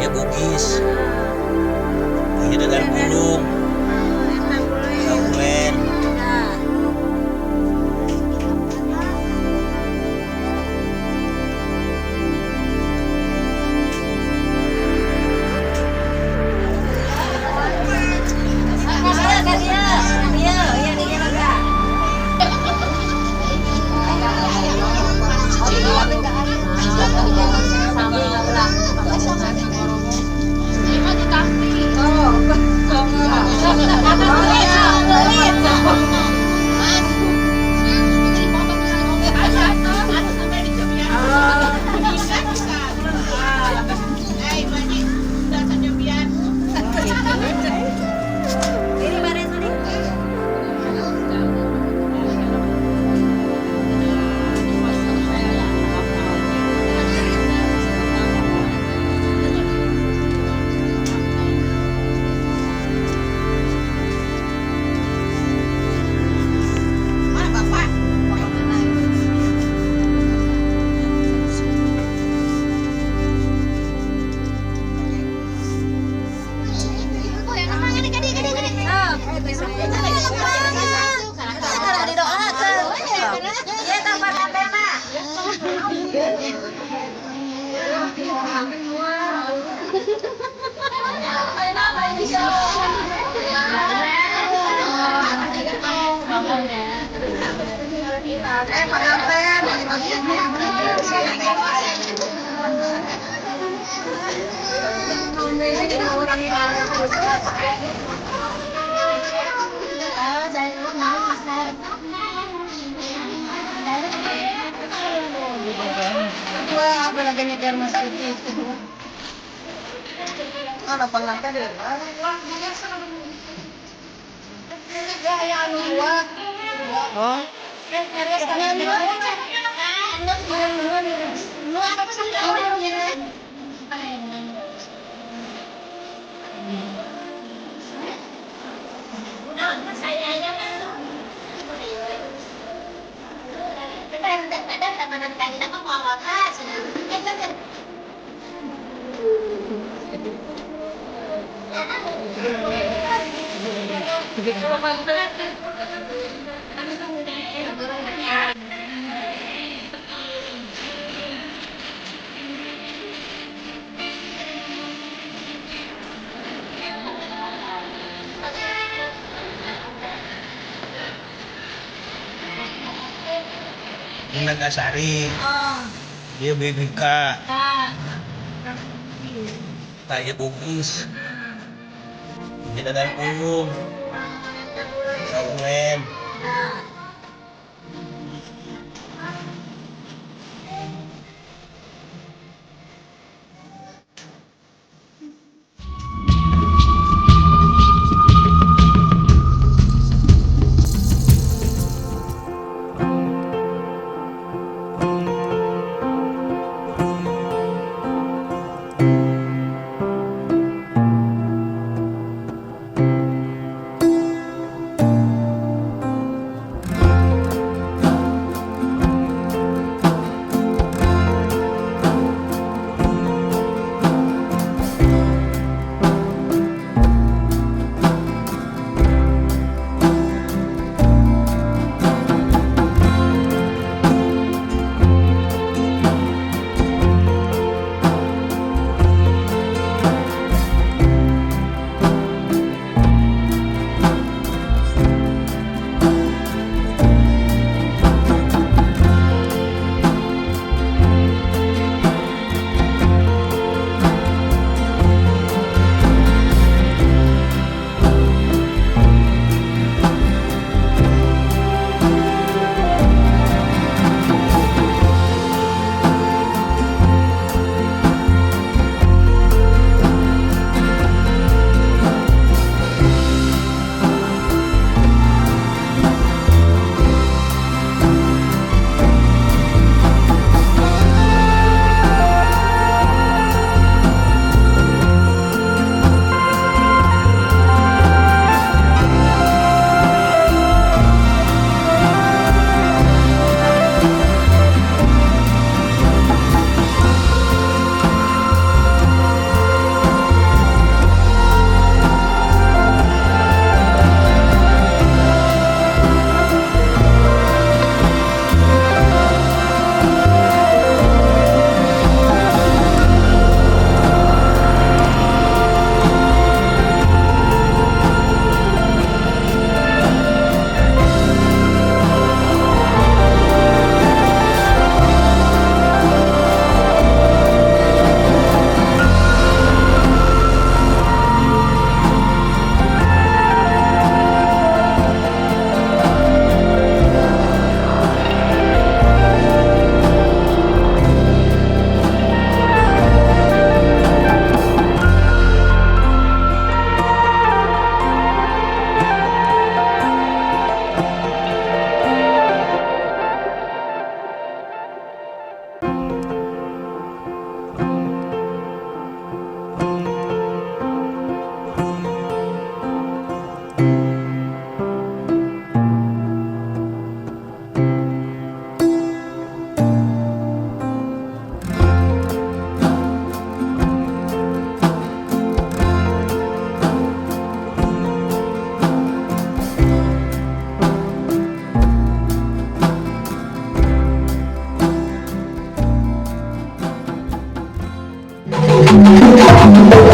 Tanya Bugis, Tanya Dadar Pulung, Sawen. Yung nag-asari, dia BBK, Tanya Bugis, Tanya Dadar Pulung, Sawen. واحدة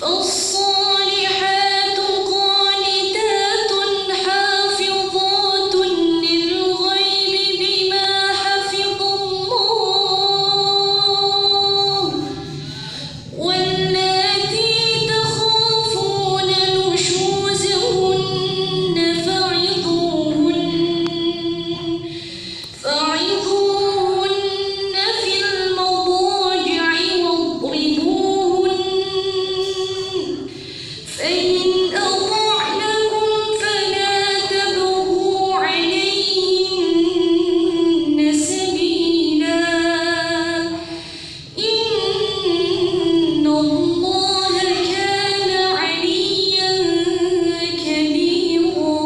فالصالحات قانتات حافظات للغيب بما حفظ الله واللاتي تخافون نشوزهن فعظوهن في المضاجع واضربوهن فإن أطعنكم فلا تبغوا عليهن سبيلا إن الله كان عليا كبيرا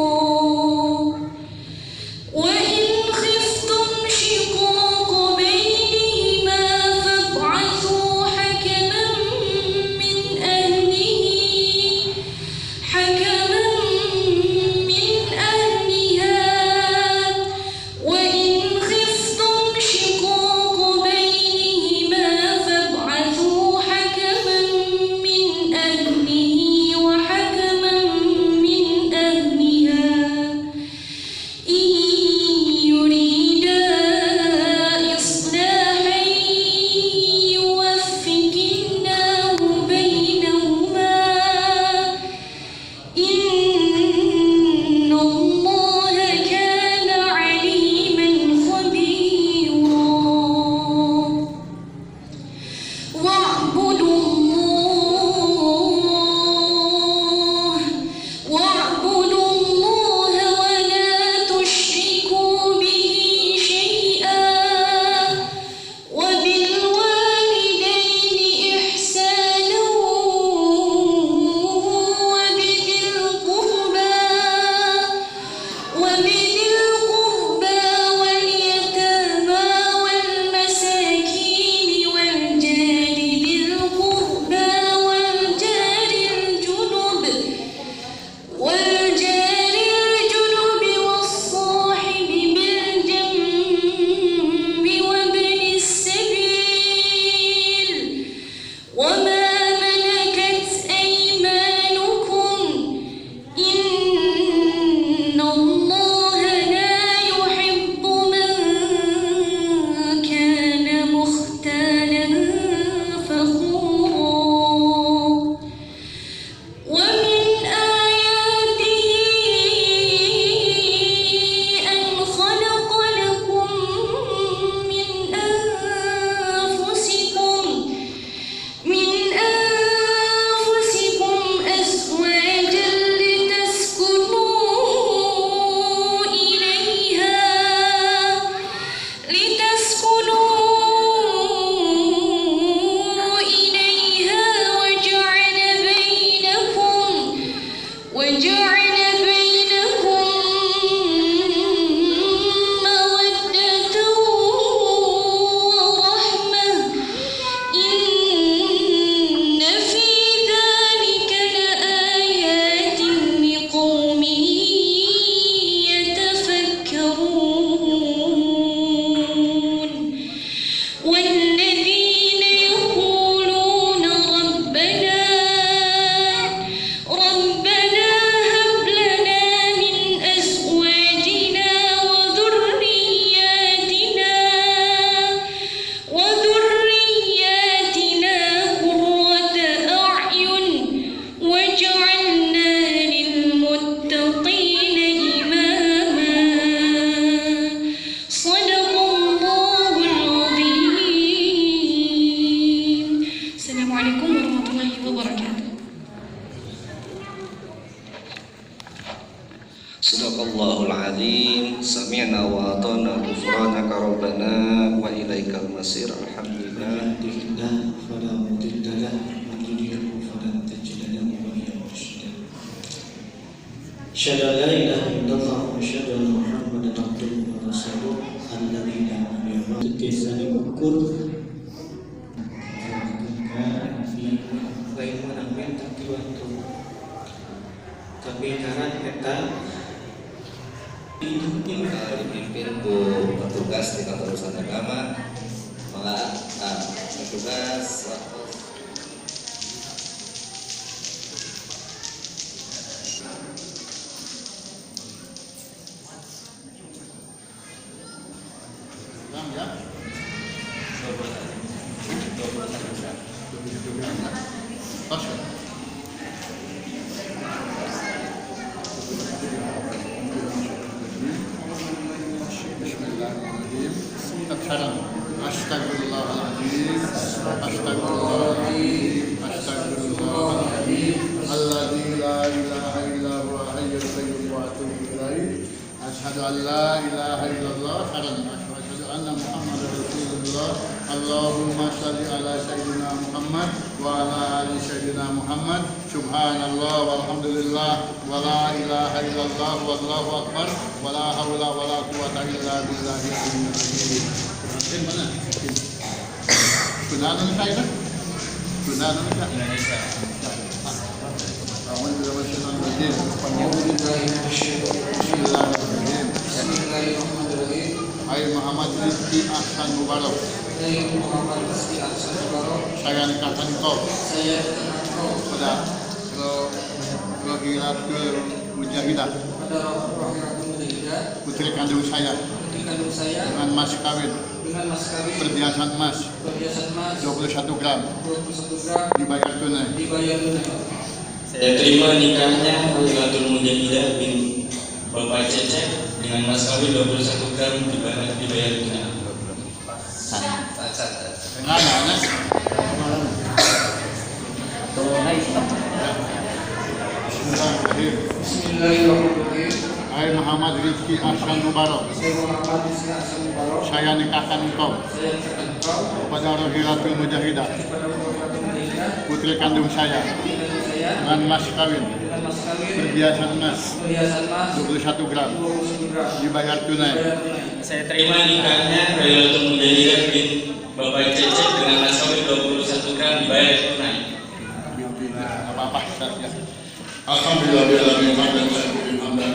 وإن خفتم شقاق بينهما فابعثوا حكما من أهلها وإن خفتم شقاق بينهما فابعثوا حكما من أهله وحكما من أهلها إن يريدا إصلاحا يوفق الله بينهما إن الله كان عليما خبيرا واعبدوا الله ولا تشركوا به شيئا وبالوالدين إحسانا وبذي القربى واليتامى والمساكين والجار ذي القربى والجار الجنب والصاحب بالجنب وابن السبيل وما ملكت أيمانكم إن الله لا يحب من كان مختالا فخورا ومن آياته أن خلق لكم من أنفسكم أزواجا لتسكنوا إليها وجعل بينكم مودة ورحمة إن في ذلك لآيات لقوم يتفكرون والذين يقولون ربنا هب لنا من أزواجنا وذرياتنا قرة أعين واجعلنا للمتقين إماما صدق الله العظيم. السلام عليكم ورحمة الله وبركاته. Sadaqallahul azim. Sami'na wa ata'na ghufranaka rabbana wa ilaikal masir. Alhamdulillah. فلا مضل له ومن يضلل فلن تجد له وليا مرشدا. أشهد أن لا إله إلا الله وأشهد أن محمدا عبده ورسوله الذي لا نبي بعده. Kisah diukur bagaimana tapi waktu kebenaran kita dipimpin ku petugas di kantor urusan agama, petugas sekarang. Astagfirullahaladzim, astagfirullahaladzim, astagfirullahaladzim. Alladzi la ilaha illa huwa hayyul qayyum wa atubu ilaih. Asyhadu an la ilaha illallah sekarang. Asyhadu anna Muhammadar Rasulullah. Allahumma shalli ala sayyidina Muhammad wa ala ali sayyidina Muhammad. Subhanallah walhamdulillah wa la ilaha illallah wallahu akbar wa la haula wa la quwwata illa billahil aliyyil azim. Mana? Sudah ada saya kan? Sudah ada saya. Bismillahirrahmanirrahim. Hai Muhammad Rizki Ahsan Mubarak. Saya nikahkan engkau pada Rohilatul Mujahidah, putri kandung saya, dengan mas kawin perhiasan emas 21 gram dibayar tunai. Saya terima nikahnya Rohilatul Mujahidah bin Bapak Cecep dengan mas kawin 21 gram dibayar tunai. Bismillahirrahmanirrahim. Hai Muhammad Rizki Ahsan Mubarak. Saya nikahkan engkau pada Rohilatul Mujahidah, putri kandung saya, dengan mas kawin perhiasan emas 21 gram dibayar tunai. Saya terima nikahnya Rohilatul Mujahidah bin Bapak Cecep dengan mas kawin 21 gram dibayar tunai. Apa-apa ya. Alhamdulillah billahi hamdan syukurin hamdan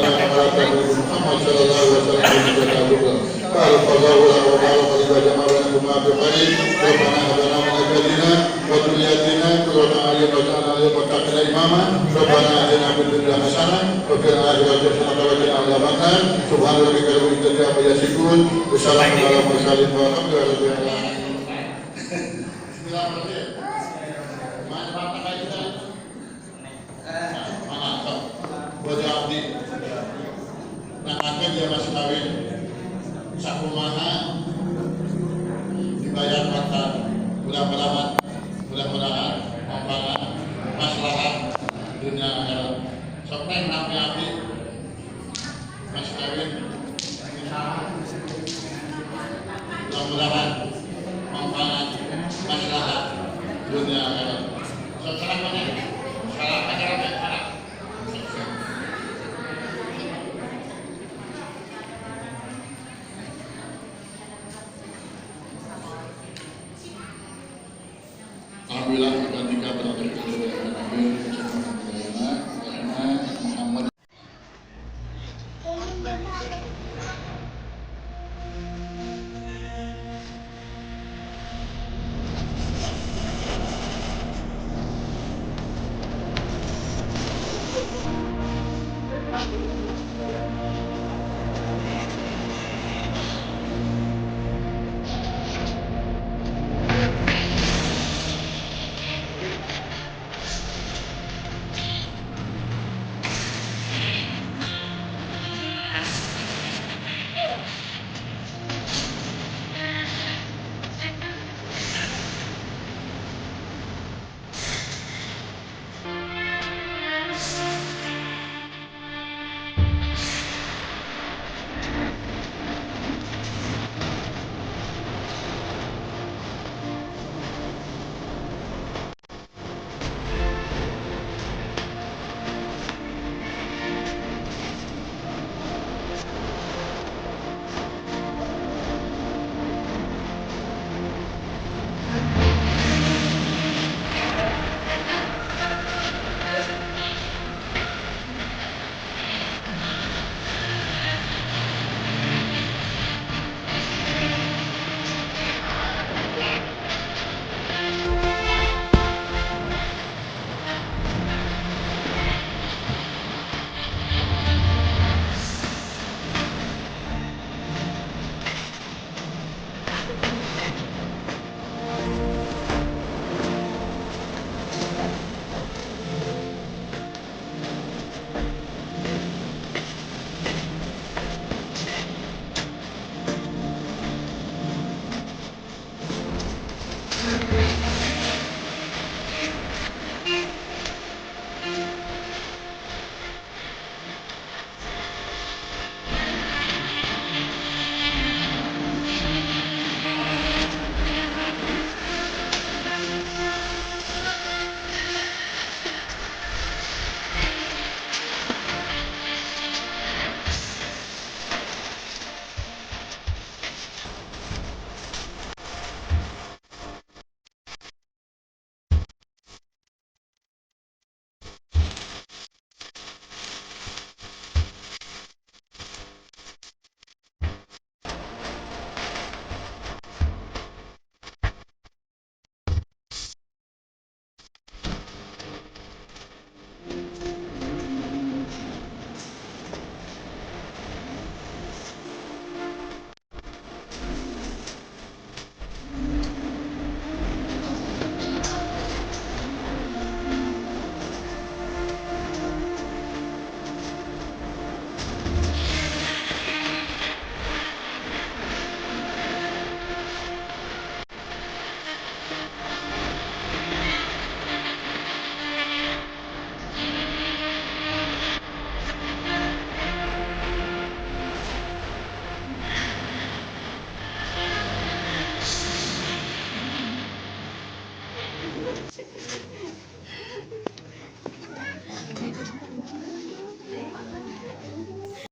Muhammad sallallahu alaihi wasallam. Barakallahu lahu wa baraka li jama'ina fi khair. Rabbana hab lana min azwajina wa dhurriyyatina qurrata a'yun waj'alna lil muttaqina imama. Rabbana atina fid dunya hasanah wa fil akhirati hasanah wa qina adzaban nar. Subhana rabbika rabbil izzati amma yasifun. Wassalamu ala mursalin walhamdulillahi rabbil alamin. Bismillahirrahmanirrahim. Wajah abdi nah akan dia mas kawin sakumaha dibayar makan mudah-mudahan mamparan maslahat dunia akhirat sampai nabi abdi mas kawin mudah-mudahan mamparan maslahat dunia akhirat sekarang mana sekarang acara Alhamdulillah, akan tiga berada di